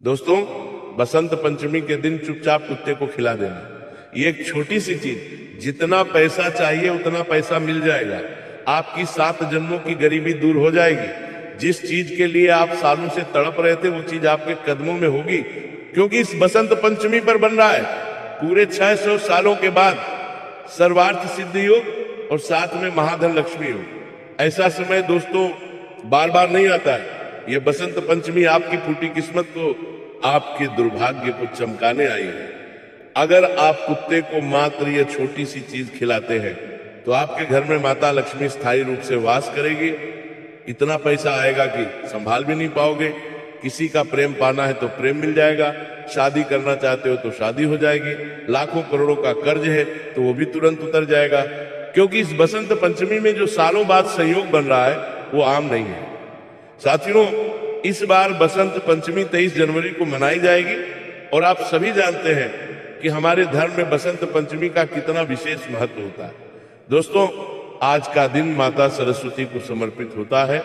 दोस्तों, बसंत पंचमी के दिन चुपचाप कुत्ते को खिला देना, ये एक छोटी सी चीज, जितना पैसा चाहिए उतना पैसा मिल जाएगा। आपकी 7 जन्मों की गरीबी दूर हो जाएगी। जिस चीज के लिए आप सालों से तड़प रहे थे वो चीज आपके कदमों में होगी, क्योंकि इस बसंत पंचमी पर बन रहा है। पूरे 600 सालों के बाद सर्वार्थ सिद्धि योग और साथ में महाधन लक्ष्मी योग। ऐसा समय दोस्तों बार बार नहीं आता है। ये बसंत पंचमी आपकी फूटी किस्मत को, आपके दुर्भाग्य को चमकाने आई है। अगर आप कुत्ते को मात्र ये छोटी सी चीज खिलाते हैं तो आपके घर में माता लक्ष्मी स्थायी रूप से वास करेगी। इतना पैसा आएगा कि संभाल भी नहीं पाओगे। किसी का प्रेम पाना है तो प्रेम मिल जाएगा, शादी करना चाहते हो तो शादी हो जाएगी, लाखों करोड़ों का कर्ज है तो वो भी तुरंत उतर जाएगा। क्योंकि इस बसंत पंचमी में जो सालों बाद संयोग बन रहा है वो आम नहीं है। साथियों, इस बार बसंत पंचमी 23 जनवरी को मनाई जाएगी और आप सभी जानते हैं कि हमारे धर्म में बसंत पंचमी का कितना विशेष महत्व होता है। दोस्तों, आज का दिन माता सरस्वती को समर्पित होता है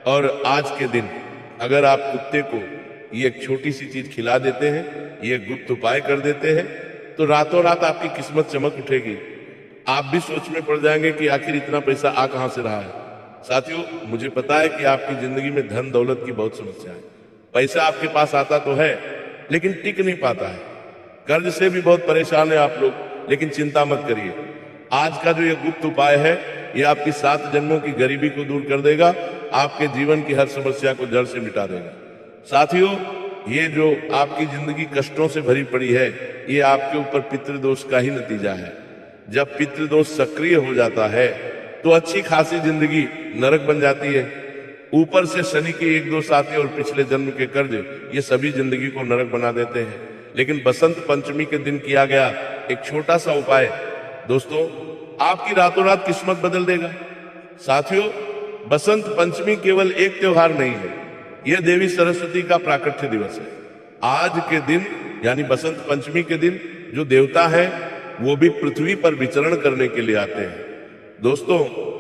और आज के दिन अगर आप कुत्ते को ये एक छोटी सी चीज खिला देते हैं, ये गुप्त उपाय कर देते हैं, तो रातों रात आपकी किस्मत चमक उठेगी। आप भी सोच में पड़ जाएंगे कि आखिर इतना पैसा आ कहां से रहा है। साथियों, मुझे पता है कि आपकी जिंदगी में धन दौलत की बहुत समस्या है। पैसा आपके पास आता तो है लेकिन टिक नहीं पाता है। कर्ज से भी बहुत परेशान है आप लोग, लेकिन चिंता मत करिए। आज का जो ये गुप्त उपाय है ये आपकी 7 जन्मों की गरीबी को दूर कर देगा, आपके जीवन की हर समस्या को जड़ से मिटा देगा। साथियों, ये जो आपकी जिंदगी कष्टों से भरी पड़ी है ये आपके ऊपर पितृदोष का ही नतीजा है। जब पितृदोष सक्रिय हो जाता है तो अच्छी खासी जिंदगी नरक बन जाती है। ऊपर से शनि के 1-2 साथी और पिछले जन्म के कर्ज ये सभी जिंदगी को नरक बना देते हैं। लेकिन बसंत पंचमी के दिन किया गया एक छोटा सा उपाय दोस्तों आपकी रातों रात किस्मत बदल देगा। साथियों, बसंत पंचमी केवल एक त्योहार नहीं है, यह देवी सरस्वती का प्राकट्य दिवस है। आज के दिन यानी बसंत पंचमी के दिन जो देवता है वो भी पृथ्वी पर विचरण करने के लिए आते हैं। दोस्तों,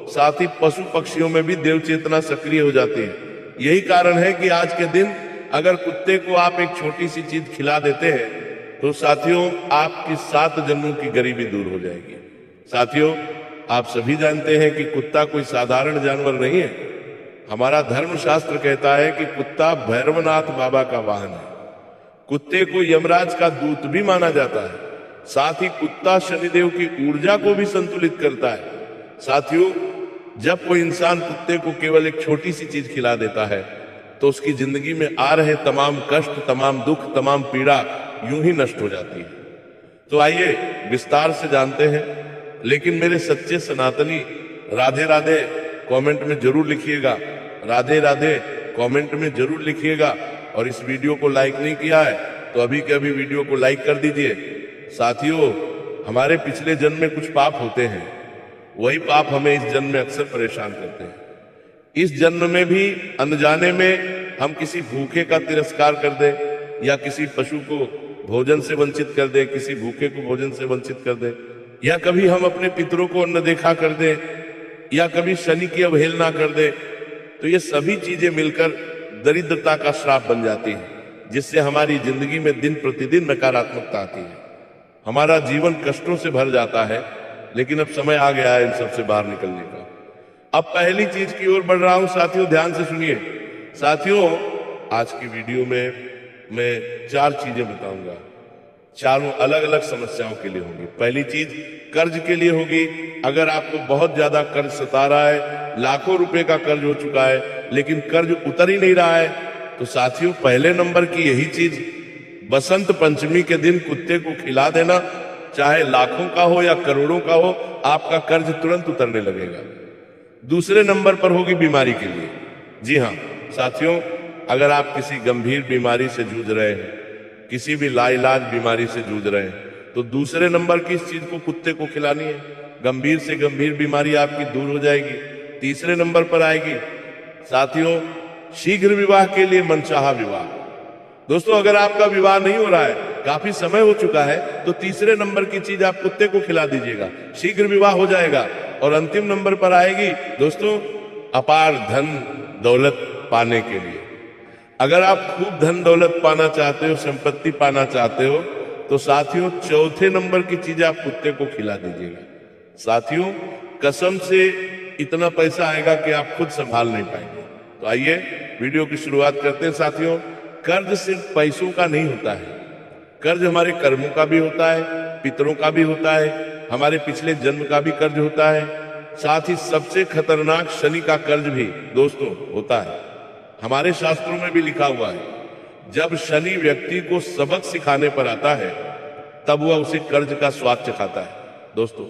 साथ ही पशु पक्षियों में भी देव चेतना सक्रिय हो जाती है। यही कारण है कि आज के दिन अगर कुत्ते को आप एक छोटी सी चीज खिला देते हैं तो साथियों आपकी 7 जन्मों की गरीबी दूर हो जाएगी। साथियों, आप सभी जानते हैं कि कुत्ता कोई साधारण जानवर नहीं है। हमारा धर्मशास्त्र कहता है कि कुत्ता भैरवनाथ बाबा का वाहन है। कुत्ते को यमराज का दूत भी माना जाता है। साथ ही कुत्ता शनिदेव की ऊर्जा को भी संतुलित करता है। साथियों, जब कोई इंसान कुत्ते को केवल एक छोटी सी चीज खिला देता है तो उसकी जिंदगी में आ रहे तमाम कष्ट, तमाम दुख, तमाम पीड़ा यूं ही नष्ट हो जाती है। तो आइए विस्तार से जानते हैं। लेकिन मेरे सच्चे सनातनी राधे राधे कमेंट में जरूर लिखिएगा, राधे राधे कमेंट में जरूर लिखिएगा। और इस वीडियो को लाइक नहीं किया है तो अभी के अभी वीडियो को लाइक कर दीजिए। साथियों, हमारे पिछले जन्म में कुछ पाप होते हैं, वही पाप हमें इस जन्म में अक्सर परेशान करते हैं। इस जन्म में भी अनजाने में हम किसी भूखे का तिरस्कार कर दें या किसी पशु को भोजन से वंचित कर दें, किसी भूखे को भोजन से वंचित कर दें, या कभी हम अपने पितरों को अनदेखा कर दें, या कभी शनि की अवहेलना कर दें, तो ये सभी चीजें मिलकर दरिद्रता का श्राप बन जाती है, जिससे हमारी जिंदगी में दिन प्रतिदिन नकारात्मकता आती है। हमारा जीवन कष्टों से भर जाता है। लेकिन अब समय आ गया है इन सबसे बाहर निकलने का। अब पहली चीज की ओर बढ़ रहा हूं। साथियों, ध्यान से सुनिए। साथियों, आज की वीडियो में मैं 4 चीजें बताऊंगा। चारों अलग अलग समस्याओं के लिए होंगी। पहली चीज कर्ज के लिए होगी। अगर आपको बहुत ज्यादा कर्ज सता रहा है, लाखों रुपए का कर्ज हो चुका है लेकिन कर्ज उतर ही नहीं रहा है, तो साथियों पहले नंबर की यही चीज बसंत पंचमी के दिन कुत्ते को खिला देना, चाहे लाखों का हो या करोड़ों का हो, आपका कर्ज तुरंत उतरने लगेगा। दूसरे नंबर पर होगी बीमारी के लिए। जी हां साथियों, अगर आप किसी गंभीर बीमारी से जूझ रहे हैं, किसी भी लाइलाज बीमारी से जूझ रहे हैं, तो दूसरे नंबर की इस चीज को कुत्ते को खिलानी है। गंभीर से गंभीर बीमारी आपकी दूर हो जाएगी। तीसरे नंबर पर आएगी साथियों शीघ्र विवाह के लिए मनचाहा विवाह। दोस्तों, अगर आपका विवाह नहीं हो रहा है, काफी समय हो चुका है, तो तीसरे नंबर की चीज आप कुत्ते को खिला दीजिएगा, शीघ्र विवाह हो जाएगा। और अंतिम नंबर पर आएगी दोस्तों अपार धन दौलत पाने के लिए। अगर आप खूब धन दौलत पाना चाहते हो, संपत्ति पाना चाहते हो, तो साथियों चौथे नंबर की चीज आप कुत्ते को खिला दीजिएगा। साथियों कसम से इतना पैसा आएगा कि आप खुद संभाल नहीं पाएंगे। तो आइए वीडियो की शुरुआत करते हैं। साथियों कर्ज सिर्फ पैसों का नहीं होता है, कर्ज हमारे कर्मों का भी होता है, पितरों का भी होता है, हमारे पिछले जन्म का भी कर्ज होता है। साथ ही सबसे खतरनाक शनि का कर्ज भी दोस्तों होता है। हमारे शास्त्रों में भी लिखा हुआ है, जब शनि व्यक्ति को सबक सिखाने पर आता है तब वह उसे कर्ज का स्वाद चखाता है दोस्तों।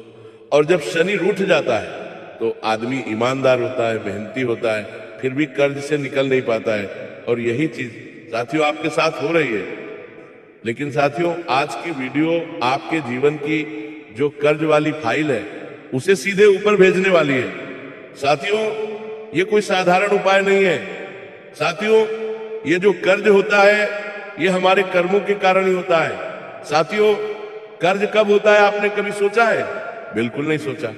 और जब शनि रूठ जाता है तो आदमी ईमानदार होता है, मेहनती होता है, फिर भी कर्ज से निकल नहीं पाता है। और यही चीज साथियों आपके साथ हो रही है। लेकिन साथियों आज की वीडियो आपके जीवन की जो कर्ज वाली फाइल है उसे सीधे ऊपर भेजने वाली है। साथियों ये कोई साधारण उपाय नहीं है। साथियों ये जो कर्ज होता है ये हमारे कर्मों के कारण ही होता है। साथियों कर्ज कब होता है आपने कभी सोचा है? बिल्कुल नहीं सोचा।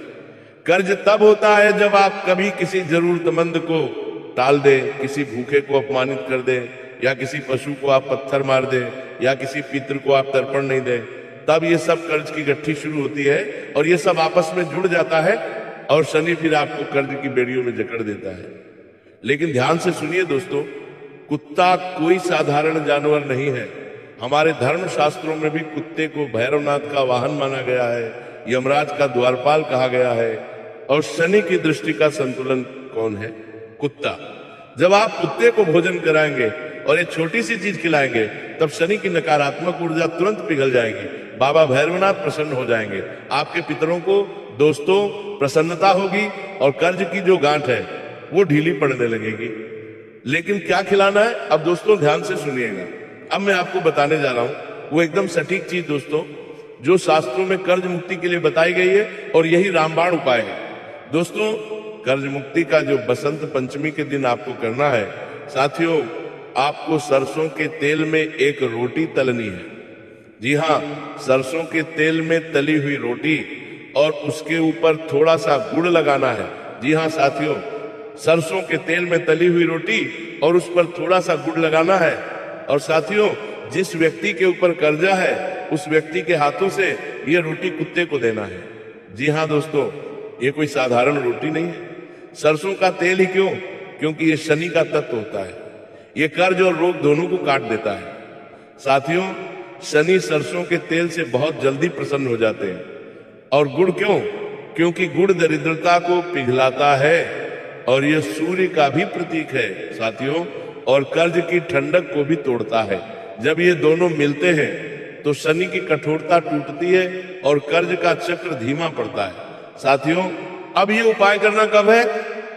कर्ज तब होता है जब आप कभी किसी जरूरतमंद को टाल दें, किसी भूखे को अपमानित कर दें, या किसी पशु को आप पत्थर मार दें, या किसी पितृ को आप तर्पण नहीं दें, तब ये सब कर्ज की गठ्ठी शुरू होती है और ये सब आपस में जुड़ जाता है और शनि फिर आपको कर्ज की बेड़ियों में जकड़ देता है। लेकिन ध्यान से सुनिए दोस्तों, कुत्ता कोई साधारण जानवर नहीं है। हमारे धर्म शास्त्रों में भी कुत्ते को भैरवनाथ का वाहन माना गया है, यमराज का द्वारपाल कहा गया है। और शनि की दृष्टि का संतुलन कौन है? कुत्ता। जब आप कुत्ते को भोजन कराएंगे और एक छोटी सी चीज खिलाएंगे तब शनि की नकारात्मक ऊर्जा तुरंत पिघल जाएगी। बाबा भैरवनाथ प्रसन्न हो जाएंगे, आपके पितरों को दोस्तों प्रसन्नता होगी और कर्ज की जो गांठ है वो ढीली पड़ने लगेगी। लेकिन क्या खिलाना है? अब दोस्तों ध्यान से सुनिएगा। अब मैं आपको बताने जा रहा हूं वो एकदम सटीक चीज दोस्तों जो शास्त्रों में कर्ज मुक्ति के लिए बताई गई है, और यही रामबाण उपाय है। दोस्तों कर्ज मुक्ति का जो बसंत पंचमी के दिन आपको करना है, साथियों आपको सरसों के तेल में एक रोटी तलनी है। जी हाँ, सरसों के तेल में तली हुई रोटी और उसके ऊपर थोड़ा सा गुड़ लगाना है। जी हाँ साथियों, सरसों के तेल में तली हुई रोटी और उस पर थोड़ा सा गुड़ लगाना है। और साथियों जिस व्यक्ति के ऊपर कर्जा है उस व्यक्ति के हाथों से ये रोटी कुत्ते को देना है। जी हाँ दोस्तों, ये कोई साधारण रोटी नहीं है। सरसों का तेल ही क्यों? क्योंकि ये शनि का तत्व होता है, ये कर्ज और रोग दोनों को काट देता है। साथियों शनि सरसों के तेल से बहुत जल्दी प्रसन्न हो जाते हैं। और गुड़ क्यों? क्योंकि गुड़ दरिद्रता को पिघलाता है और यह सूर्य का भी प्रतीक है साथियों, और कर्ज की ठंडक को भी तोड़ता है। जब ये दोनों मिलते हैं तो शनि की कठोरता टूटती है और कर्ज का चक्र धीमा पड़ता है। साथियों अब ये उपाय करना कब है?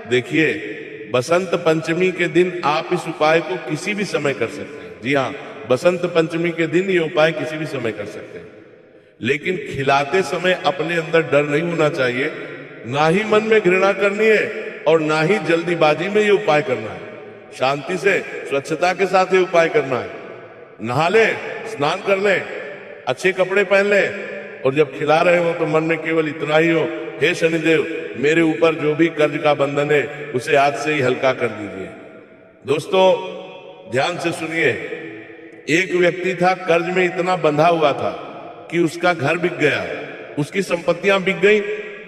देखिए बसंत पंचमी के दिन आप इस उपाय को किसी भी समय कर सकते हैं। जी हाँ, बसंत पंचमी के दिन ये उपाय किसी भी समय कर सकते हैं। लेकिन खिलाते समय अपने अंदर डर नहीं होना चाहिए, ना ही मन में घृणा करनी है और ना ही जल्दीबाजी में ये उपाय करना है। शांति से स्वच्छता के साथ ये उपाय करना है। नहा ले, स्नान कर ले, अच्छे कपड़े पहन ले, और जब खिला रहे हो तो मन में केवल इतना ही हो, हे शनिदेव मेरे ऊपर जो भी कर्ज का बंधन है उसे आज से ही हल्का कर दीजिए। दोस्तों ध्यान से सुनिए, एक व्यक्ति था कर्ज में इतना बंधा हुआ था कि उसका घर बिक गया, उसकी संपत्तियां बिक गई,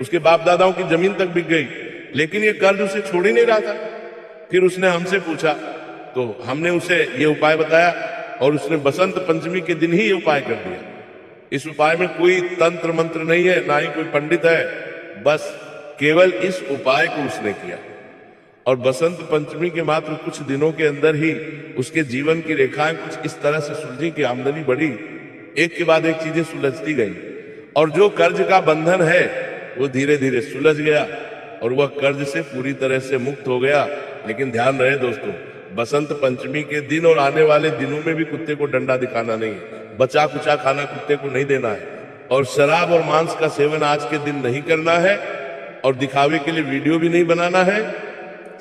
उसके बाप दादाओं की जमीन तक बिक गई, लेकिन ये कर्ज उसे छोड़ ही नहीं रहा था। फिर उसने हमसे पूछा तो हमने उसे ये उपाय बताया और उसने बसंत पंचमी के दिन ही ये उपाय कर दिया। इस उपाय में कोई तंत्र मंत्र नहीं है, ना ही कोई पंडित है, बस केवल इस उपाय को उसने किया। और बसंत पंचमी के मात्र कुछ दिनों के अंदर ही उसके जीवन की रेखाएं कुछ इस तरह से सुलझी कि आमदनी बढ़ी, एक के बाद एक चीजें सुलझती गई और जो कर्ज का बंधन है वो धीरे धीरे सुलझ गया और वह कर्ज से पूरी तरह से मुक्त हो गया। लेकिन ध्यान रहे दोस्तों, बसंत पंचमी के दिन और आने वाले दिनों में भी कुत्ते को डंडा दिखाना नहीं है, बचा कुचा खाना कुत्ते को नहीं देना है, और शराब और मांस का सेवन आज के दिन नहीं करना है, और दिखावे के लिए वीडियो भी नहीं बनाना है।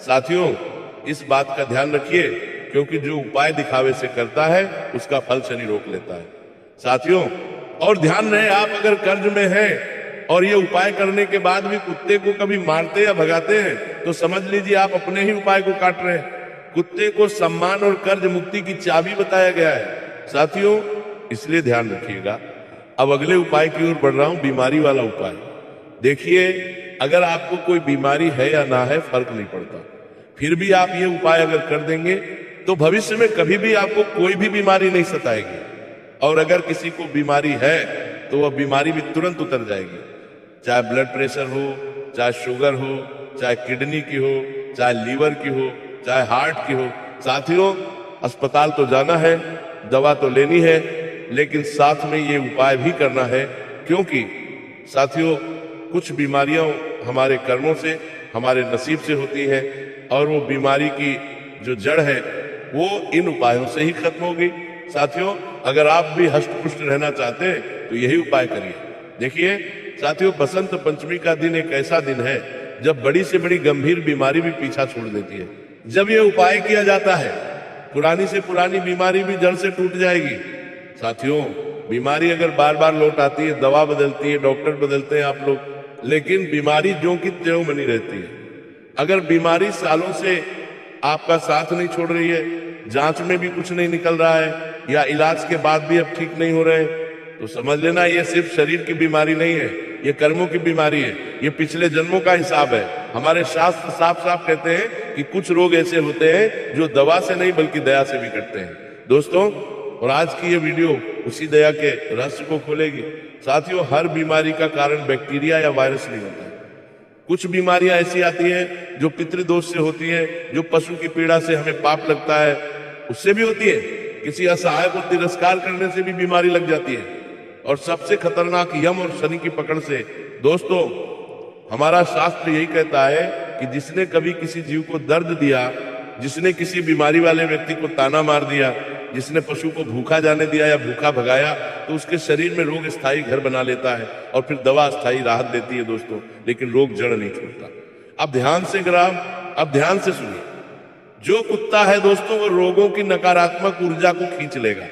साथियों इस बात का ध्यान रखिए, क्योंकि जो उपाय दिखावे से करता है उसका फल शनि रोक लेता है। साथियों और ध्यान रहे, आप अगर कर्ज में हैं और ये उपाय करने के बाद भी कुत्ते को कभी मारते या भगाते हैं तो समझ लीजिए आप अपने ही उपाय को काट रहे हैं। कुत्ते को सम्मान और कर्ज मुक्ति की चाबी बताया गया है साथियों, इसलिए ध्यान रखिएगा। अब अगले उपाय की ओर बढ़ रहा हूं, बीमारी वाला उपाय। देखिए, अगर आपको कोई बीमारी है या ना है फर्क नहीं पड़ता, फिर भी आप ये उपाय अगर कर देंगे तो भविष्य में कभी भी आपको कोई भी बीमारी नहीं सताएगी। और अगर किसी को बीमारी है तो वह बीमारी भी तुरंत उतर जाएगी, चाहे ब्लड प्रेशर हो, चाहे शुगर हो, चाहे किडनी की हो, चाहे लीवर की हो, चाहे हार्ट की हो। साथियों, अस्पताल तो जाना है, दवा तो लेनी है, लेकिन साथ में ये उपाय भी करना है, क्योंकि साथियों कुछ बीमारियां हमारे कर्मों से, हमारे नसीब से होती है, और वो बीमारी की जो जड़ है वो इन उपायों से ही खत्म होगी। साथियों, अगर आप भी हष्ट पुष्ट रहना चाहते हैं तो यही उपाय करिए। देखिए साथियों, बसंत पंचमी का दिन एक ऐसा दिन है जब बड़ी से बड़ी गंभीर बीमारी भी पीछा छोड़ देती है। जब ये उपाय किया जाता है, पुरानी से पुरानी बीमारी भी जड़ से टूट जाएगी। साथियों, बीमारी अगर बार बार लौट आती है, दवा बदलती है, डॉक्टर बदलते हैं आप लोग, लेकिन बीमारी ज्यों की त्यों बनी रहती है। अगर बीमारी सालों से आपका साथ नहीं छोड़ रही है, जांच में भी कुछ नहीं निकल रहा है, या इलाज के बाद भी अब ठीक नहीं हो रहे, तो समझ लेना ये सिर्फ शरीर की बीमारी नहीं है, ये कर्मों की बीमारी है, ये पिछले जन्मों का हिसाब है। हमारे शास्त्र साफ साफ कहते हैं कि कुछ रोग ऐसे होते हैं जो दवा से नहीं बल्कि दया से भी कटते हैं दोस्तों। और आज की ये वीडियो उसी दया के रहस्य को खोलेगी। साथियों, हर बीमारी का कारण बैक्टीरिया या वायरस नहीं होता है। कुछ बीमारियां ऐसी आती हैं जो पितृदोष से होती है, जो पशु की पीड़ा से हमें पाप लगता है उससे भी होती है, किसी असहाय को तिरस्कार करने से भी बीमारी लग जाती है, और सबसे खतरनाक यम और शनि की पकड़ से। दोस्तों, हमारा शास्त्र यही कहता है कि जिसने कभी किसी जीव को दर्द दिया, जिसने किसी बीमारी वाले व्यक्ति को ताना मार दिया, जिसने पशु को भूखा जाने दिया या भूखा भगाया, तो उसके शरीर में रोग स्थायी घर बना लेता है, और फिर दवा स्थायी राहत देती है दोस्तों, लेकिन रोग जड़ नहीं छूटता। अब ध्यान से ग्राम, अब ध्यान से सुनिए। जो कुत्ता है दोस्तों, वो रोगों की नकारात्मक ऊर्जा को खींच लेगा।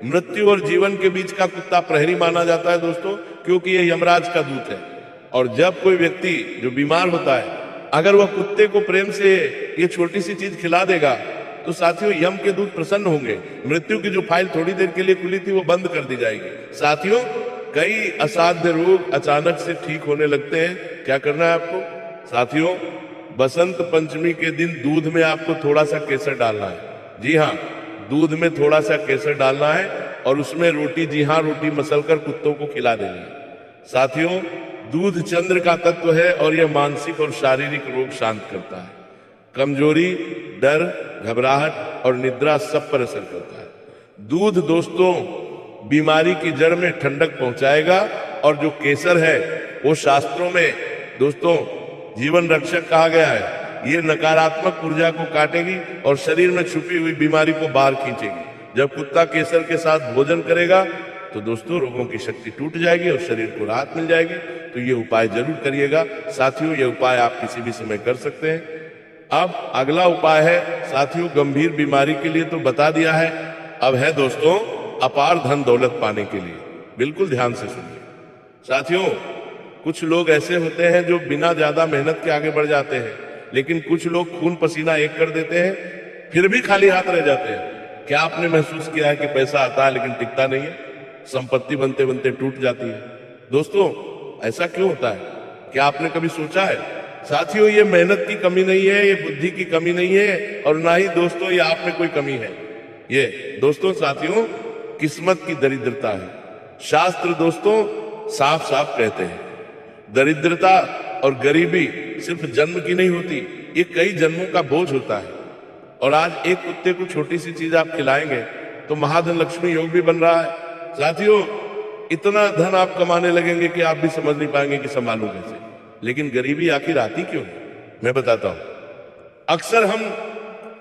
मृत्यु और जीवन के बीच का कुत्ता प्रहरी माना जाता है दोस्तों, क्योंकि यह यमराज का दूत है। और जब कोई व्यक्ति जो बीमार होता है, अगर वह कुत्ते को प्रेम से ये छोटी सी चीज खिला देगा, तो साथियों यम के दूत प्रसन्न होंगे। मृत्यु की जो फाइल थोड़ी देर के लिए खुली थी वो बंद कर दी जाएगी। साथियों, कई असाध्य रोग अचानक से ठीक होने लगते हैं। क्या करना है आपको? साथियों, बसंत पंचमी के दिन दूध में आपको थोड़ा सा केसर डालना है। जी हाँ, दूध में थोड़ा सा केसर डालना है, और उसमें रोटी, जी हाँ रोटी मसलकर कुत्तों को खिला देनी है। साथियों, दूध चंद्र का तत्व है, और यह मानसिक और शारीरिक रोग शांत करता है। कमजोरी, डर, घबराहट और निद्रा सब पर असर करता है। दूध दोस्तों बीमारी की जड़ में ठंडक पहुंचाएगा, और जो केसर है वो शास्त्रों में दोस्तों जीवन रक्षक कहा गया है। ये नकारात्मक ऊर्जा को काटेगी और शरीर में छुपी हुई बीमारी को बाहर खींचेगी। जब कुत्ता केसर के साथ भोजन करेगा तो दोस्तों रोगों की शक्ति टूट जाएगी और शरीर को राहत मिल जाएगी। तो ये उपाय जरूर करिएगा साथियों, ये उपाय आप किसी भी समय कर सकते हैं। अब अगला उपाय है साथियों, गंभीर बीमारी के लिए तो बता दिया है, अब है दोस्तों अपार धन दौलत पाने के लिए। बिल्कुल ध्यान से सुनिए साथियों। कुछ लोग ऐसे होते हैं जो बिना ज्यादा मेहनत के आगे बढ़ जाते हैं, लेकिन कुछ लोग खून पसीना एक कर देते हैं, फिर भी खाली हाथ रह जाते हैं। क्या आपने महसूस किया है कि पैसा आता है लेकिन टिकता नहीं है, संपत्ति बनते बनते टूट जाती है? दोस्तों ऐसा क्यों होता है? क्या आपने कभी सोचा है? साथियों, ये मेहनत की कमी नहीं है, ये बुद्धि की कमी नहीं है, और ना ही दोस्तों ये आप में कोई कमी है। ये दोस्तों साथियों किस्मत की दरिद्रता है। शास्त्र दोस्तों साफ साफ कहते हैं दरिद्रता और गरीबी सिर्फ जन्म की नहीं होती, ये कई जन्मों का बोझ होता है। और आज एक कुत्ते को छोटी सी चीज आप खिलाएंगे तो महाधन लक्ष्मी योग भी बन रहा है। साथियों, इतना धन आप कमाने लगेंगे कि आप भी समझ नहीं पाएंगे कि संभालूं कैसे। लेकिन गरीबी आखिर आती क्यों? मैं बताता हूं। अक्सर हम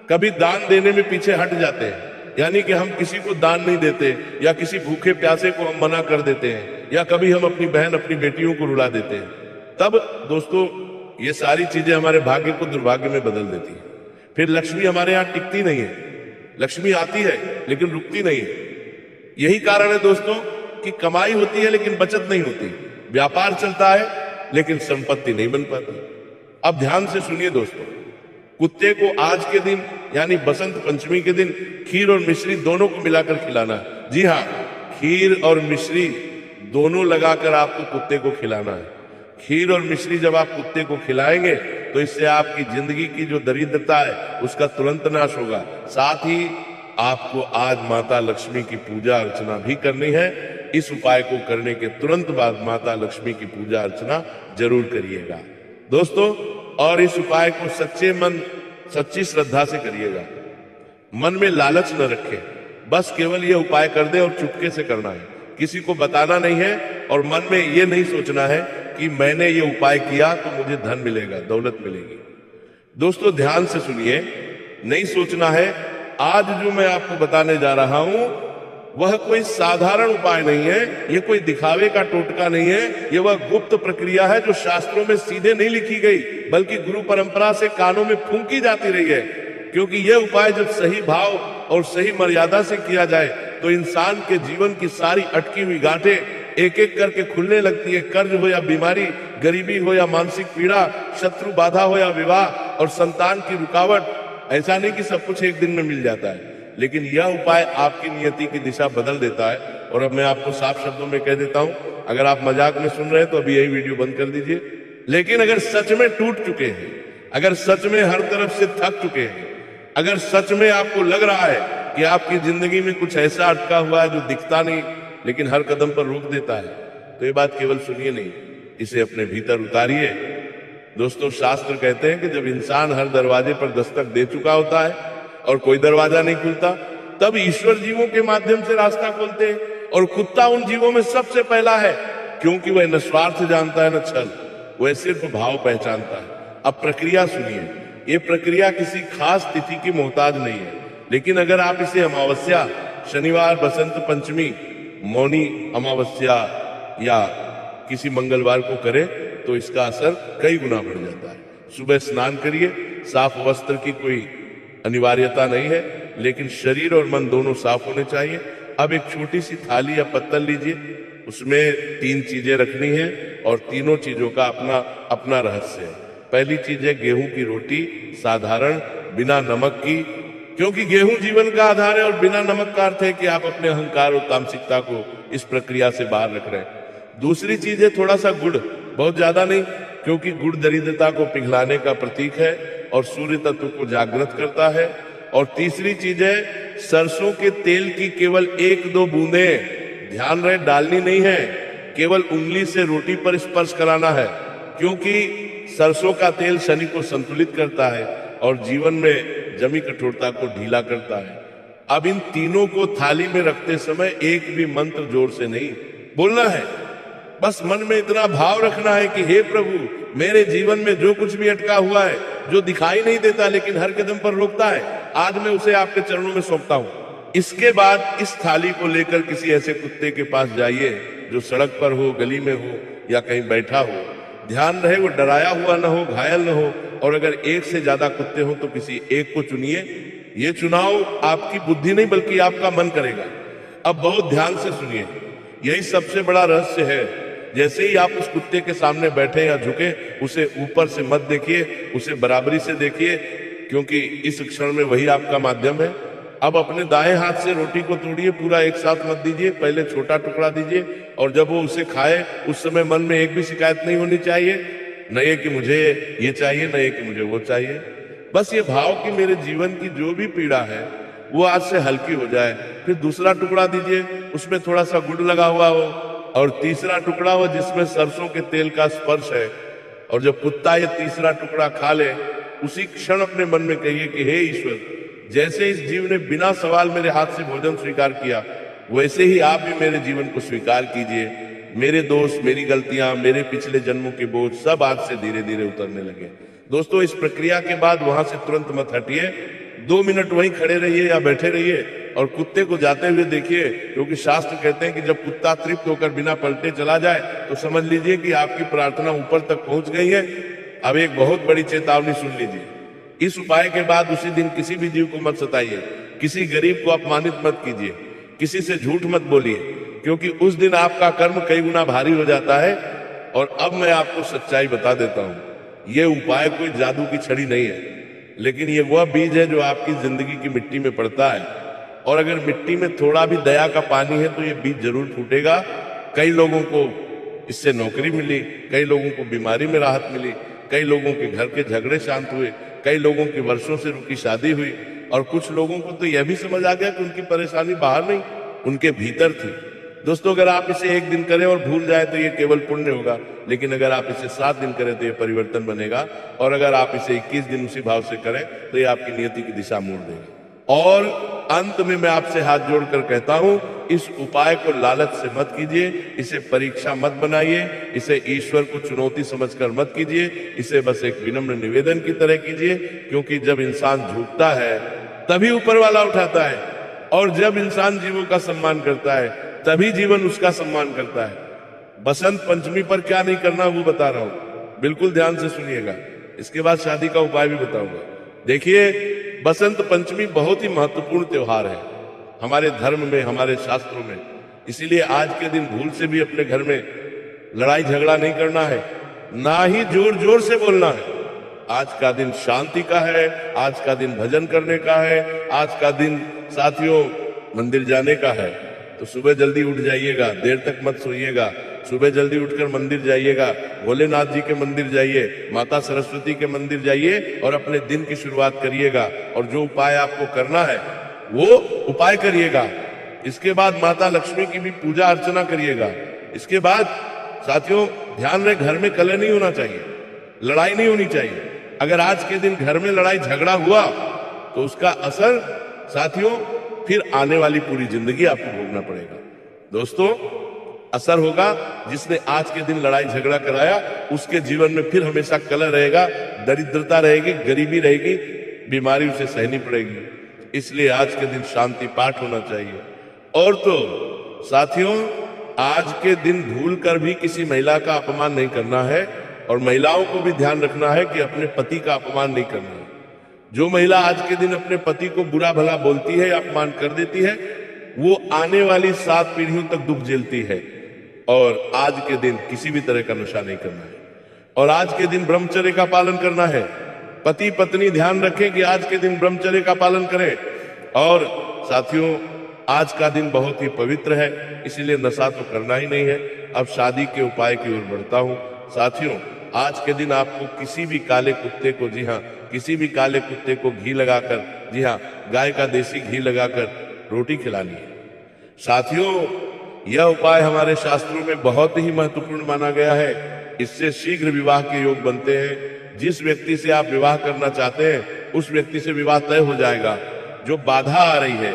कभी दान देने में पीछे हट जाते हैं, यानी कि हम किसी को दान नहीं देते, या किसी भूखे प्यासे को हम मना कर देते हैं, या कभी हम अपनी बहन अपनी बेटियों को रुला देते हैं। तब दोस्तों ये सारी चीजें हमारे भाग्य को दुर्भाग्य में बदल देती है। फिर लक्ष्मी हमारे यहाँ टिकती नहीं है। लक्ष्मी आती है लेकिन रुकती नहीं है। यही कारण है दोस्तों कि कमाई होती है लेकिन बचत नहीं होती, व्यापार चलता है लेकिन संपत्ति नहीं बन पाती। अब ध्यान से सुनिए दोस्तों, कुत्ते को आज के दिन यानी बसंत पंचमी के दिन खीर और मिश्री दोनों को मिलाकर खिलाना है। जी हाँ, खीर और मिश्री दोनों लगाकर आपको कुत्ते को खिलाना है। खीर और मिश्री जब आप कुत्ते को खिलाएंगे तो इससे आपकी जिंदगी की जो दरिद्रता है उसका तुरंत नाश होगा। साथ ही आपको आज माता लक्ष्मी की पूजा अर्चना भी करनी है। इस उपाय को करने के तुरंत बाद माता लक्ष्मी की पूजा अर्चना जरूर करिएगा दोस्तों। और इस उपाय को सच्चे मन सच्ची श्रद्धा से करिएगा। मन में लालच न रखें, बस केवल ये उपाय कर दे और चुपके से करना है, किसी को बताना नहीं है। और मन में ये नहीं सोचना है कि मैंने ये उपाय किया तो मुझे धन मिलेगा, दौलत मिलेगी। दोस्तों ध्यान से सुनिए, नहीं सोचना है। आज जो मैं आपको बताने जा रहा हूं वह कोई साधारण उपाय नहीं है, ये कोई दिखावे का टोटका नहीं है। ये वह गुप्त प्रक्रिया है जो शास्त्रों में सीधे नहीं लिखी गई, बल्कि गुरु परंपरा से कानों में फूंकी जाती रही है। क्योंकि यह उपाय जब सही भाव और सही मर्यादा से किया जाए तो इंसान के जीवन की सारी अटकी हुई गांठें एक एक करके खुलने लगती है। कर्ज हो या बीमारी, गरीबी हो या मानसिक पीड़ा, शत्रु बाधा हो या विवाह और संतान की रुकावट, ऐसा नहीं कि सब कुछ एक दिन में मिल जाता है, लेकिन यह उपाय आपकी नियति की दिशा बदल देता है। और अब मैं आपको साफ शब्दों में कह देता हूं, अगर आप मजाक में सुन रहे हैं तो अभी यही वीडियो बंद कर दीजिए। लेकिन अगर सच में टूट चुके हैं, अगर सच में हर तरफ से थक चुके हैं, अगर सच में आपको लग रहा है कि आपकी जिंदगी में कुछ ऐसा अटका हुआ है जो दिखता नहीं लेकिन हर कदम पर रोक देता है, तो ये बात केवल सुनिए नहीं, इसे अपने भीतर उतारिए। दोस्तों शास्त्र कहते हैं कि जब इंसान हर दरवाजे पर दस्तक दे चुका होता है और कोई दरवाजा नहीं खुलता, तब ईश्वर जीवों के माध्यम से रास्ता खोलते हैं। और कुत्ता उन जीवों में सबसे पहला है, क्योंकि वह न स्वार्थ जानता है न छल, वह सिर्फ भाव पहचानता है। अब प्रक्रिया सुनिए, ये प्रक्रिया किसी खास तिथि की मोहताज नहीं है, लेकिन अगर आप इसे अमावस्या, शनिवार, बसंत पंचमी, मौनी अमावस्या या किसी मंगलवार को करें तो इसका असर कई गुना बढ़ जाता है। सुबह स्नान करिए, साफ वस्त्र की कोई अनिवार्यता नहीं है, लेकिन शरीर और मन दोनों साफ होने चाहिए। अब एक छोटी सी थाली या पत्तल लीजिए, उसमें 3 चीजें रखनी है और तीनों चीजों का अपना अपना रहस्य है। पहली चीज है गेहूं की रोटी, साधारण, बिना नमक की, क्योंकि गेहूं जीवन का आधार है और बिना नमक का अर्थ है कि आप अपने अहंकार और तामसिकता को इस प्रक्रिया से बाहर रख रहे हैं। दूसरी चीज है थोड़ा सा गुड़, बहुत ज्यादा नहीं, क्योंकि गुड़ दरिद्रता को पिघलाने का प्रतीक है और सूर्य तत्व को जागृत करता है। और तीसरी चीज है सरसों के तेल की केवल 1-2 बूंदें, ध्यान रहे डालनी नहीं है, केवल उंगली से रोटी पर स्पर्श कराना है, क्योंकि सरसों का तेल शनि को संतुलित करता है और जीवन में जमी कठोरता को ढीला करता है। अब इन तीनों को थाली में रखते समय एक भी मंत्र जोर से नहीं बोलना है, बस मन में इतना भाव रखना है कि हे प्रभु, मेरे जीवन में जो कुछ भी अटका हुआ है, जो दिखाई नहीं देता लेकिन हर कदम पर रोकता है, आज मैं उसे आपके चरणों में सौंपता हूं। इसके बाद इस थाली को लेकर किसी ऐसे कुत्ते के पास जाइए जो सड़क पर हो, गली में हो या कहीं बैठा हो। ध्यान रहे वो डराया हुआ ना हो, घायल ना हो, और अगर एक से ज्यादा कुत्ते हो तो किसी एक को चुनिए। ये चुनाव आपकी बुद्धि नहीं बल्कि आपका मन करेगा। अब बहुत ध्यान से सुनिए, यही सबसे बड़ा रहस्य है। जैसे ही आप उस कुत्ते के सामने बैठे या झुके, उसे ऊपर से मत देखिए, उसे बराबरी से देखिए, क्योंकि इस क्षण में वही आपका माध्यम है। अब अपने दाएं हाथ से रोटी को तोड़िए, पूरा एक साथ मत दीजिए, पहले छोटा टुकड़ा दीजिए, और जब वो उसे खाए उस समय मन में एक भी शिकायत नहीं होनी चाहिए, न ये कि मुझे ये चाहिए, न ये कि मुझे वो चाहिए। बस ये भाव कि मेरे जीवन की जो भी पीड़ा है वो आज से हल्की हो जाए। फिर दूसरा टुकड़ा दीजिए, उसमें थोड़ा सा गुड़ लगा हुआ हो, और तीसरा टुकड़ा हो जिसमें सरसों के तेल का स्पर्श है। और जब कुत्ता ये तीसरा टुकड़ा खा ले, उसी क्षण अपने मन में कहिए कि हे ईश्वर, जैसे इस जीव ने बिना सवाल मेरे हाथ से भोजन स्वीकार किया, वैसे ही आप भी मेरे जीवन को स्वीकार कीजिए। मेरे दोष, मेरी गलतियां, मेरे पिछले जन्मों के बोझ सब आज से धीरे धीरे उतरने लगे। दोस्तों इस प्रक्रिया के बाद वहां से तुरंत मत हटिए, 2 मिनट वहीं खड़े रहिए या बैठे रहिए और कुत्ते को जाते हुए देखिए, क्योंकि शास्त्र कहते हैं कि जब कुत्ता तृप्त होकर बिना पलटे चला जाए तो समझ लीजिए कि आपकी प्रार्थना ऊपर तक पहुंच गई है। अब एक बहुत बड़ी चेतावनी सुन लीजिए, इस उपाय के बाद उसी दिन किसी भी जीव को मत सताइए, किसी गरीब को अपमानित मत कीजिए, किसी से झूठ मत बोलिए, क्योंकि उस दिन आपका कर्म कई गुना भारी हो जाता है। और अब मैं आपको सच्चाई बता देता हूं, यह उपाय कोई जादू की छड़ी नहीं है, लेकिन ये वह बीज है जो आपकी जिंदगी की मिट्टी में पड़ता है, और अगर मिट्टी में थोड़ा भी दया का पानी है तो ये बीज जरूर फूटेगा। कई लोगों को इससे नौकरी मिली, कई लोगों को बीमारी में राहत मिली, कई लोगों के घर के झगड़े शांत हुए, कई लोगों की वर्षों से रुकी शादी हुई, और कुछ लोगों को तो यह भी समझ आ गया कि उनकी परेशानी बाहर नहीं, उनके भीतर थी। दोस्तों, अगर आप इसे एक दिन करें और भूल जाए तो ये केवल पुण्य होगा, लेकिन अगर आप इसे 7 दिन करें तो ये परिवर्तन बनेगा, और अगर आप इसे 21 दिन उसी भाव से करें तो ये आपकी नियति की दिशा मोड़ देगा। और अंत में मैं आपसे हाथ जोड़कर कहता हूं, इस उपाय को लालच से मत कीजिए, इसे परीक्षा मत बनाइए, इसे ईश्वर को चुनौती समझकर मत कीजिए, इसे बस एक विनम्र निवेदन की तरह कीजिए, क्योंकि जब इंसान झुकता है तभी ऊपर वाला उठाता है, और जब इंसान जीवों का सम्मान करता है तभी जीवन उसका सम्मान करता है। बसंत पंचमी पर क्या नहीं करना वो बता रहा हूं, बिल्कुल ध्यान से सुनिएगा। इसके बाद शादी का उपाय भी बताऊंगा। देखिए, बसंत पंचमी बहुत ही महत्वपूर्ण त्योहार है हमारे धर्म में, हमारे शास्त्रों में। इसीलिए आज के दिन भूल से भी अपने घर में लड़ाई झगड़ा नहीं करना है, ना ही जोर जोर से बोलना है। आज का दिन शांति का है, आज का दिन भजन करने का है, आज का दिन साथियों मंदिर जाने का है। तो सुबह जल्दी उठ जाइएगा, देर तक मत सोइएगा, सुबह जल्दी उठकर मंदिर जाइएगा, भोलेनाथ जी के मंदिर जाइए, माता सरस्वती के मंदिर जाइए और अपने दिन की शुरुआत करिएगा। और जो उपाय आपको करना है वो उपाय करिएगा। इसके बाद माता लक्ष्मी की भी पूजा अर्चना करिएगा। इसके बाद साथियों ध्यान रहे, घर में कलह नहीं होना चाहिए, लड़ाई नहीं होनी चाहिए। अगर आज के दिन घर में लड़ाई झगड़ा हुआ तो उसका असर साथियों फिर आने वाली पूरी जिंदगी आपको भोगना पड़ेगा। दोस्तों, असर होगा जिसने आज के दिन लड़ाई झगड़ा कराया, उसके जीवन में फिर हमेशा कलह रहेगा, दरिद्रता रहेगी, गरीबी रहेगी, बीमारी उसे सहनी पड़ेगी। इसलिए आज के दिन शांति पाठ होना चाहिए। और तो साथियों, आज के दिन भूल कर भी किसी महिला का अपमान नहीं करना है, और महिलाओं को भी ध्यान रखना है कि अपने पति का अपमान नहीं करना है। जो महिला आज के दिन अपने पति को बुरा भला बोलती है या अपमान कर देती है, वो आने वाली 7 पीढ़ियों तक दुख झेलती है। और आज के दिन किसी भी तरह का नशा नहीं करना है, और आज के दिन ब्रह्मचर्य का पालन करना है। पति पत्नी ध्यान रखें कि आज के दिन ब्रह्मचर्य का पालन करें। और साथियों, आज का दिन बहुत ही पवित्र है, इसीलिए नशा तो करना ही नहीं है। अब शादी के उपाय की ओर बढ़ता हूं। साथियों, आज के दिन आपको किसी भी काले कुत्ते को, जी हाँ, किसी भी काले कुत्ते को घी लगाकर, जी हाँ, गाय का देसी घी लगाकर रोटी खिलानी है। साथियों, यह उपाय हमारे शास्त्रों में बहुत ही महत्वपूर्ण माना गया है। इससे शीघ्र विवाह के योग बनते हैं। जिस व्यक्ति से आप विवाह करना चाहते हैं उस व्यक्ति से विवाह तय हो जाएगा। जो बाधा आ रही है,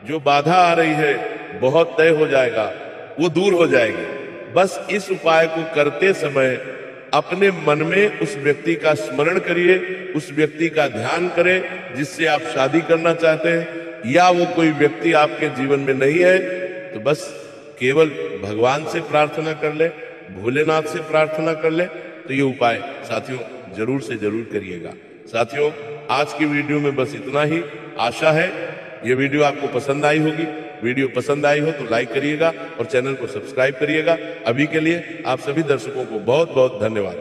जो बाधा आ रही है, बहुत तय हो जाएगा, वो दूर हो जाएगी। बस इस उपाय को करते समय अपने मन में उस व्यक्ति का स्मरण करिए, उस व्यक्ति का ध्यान करें जिससे आप शादी करना चाहते हैं, या वो कोई व्यक्ति आपके जीवन में नहीं है तो बस केवल भगवान से प्रार्थना कर ले, भोलेनाथ से प्रार्थना कर ले। तो ये उपाय साथियों जरूर से जरूर करिएगा। साथियों, आज की वीडियो में बस इतना ही। आशा है ये वीडियो आपको पसंद आई होगी। वीडियो पसंद आई हो तो लाइक करिएगा और चैनल को सब्सक्राइब करिएगा। अभी के लिए आप सभी दर्शकों को बहुत बहुत धन्यवाद।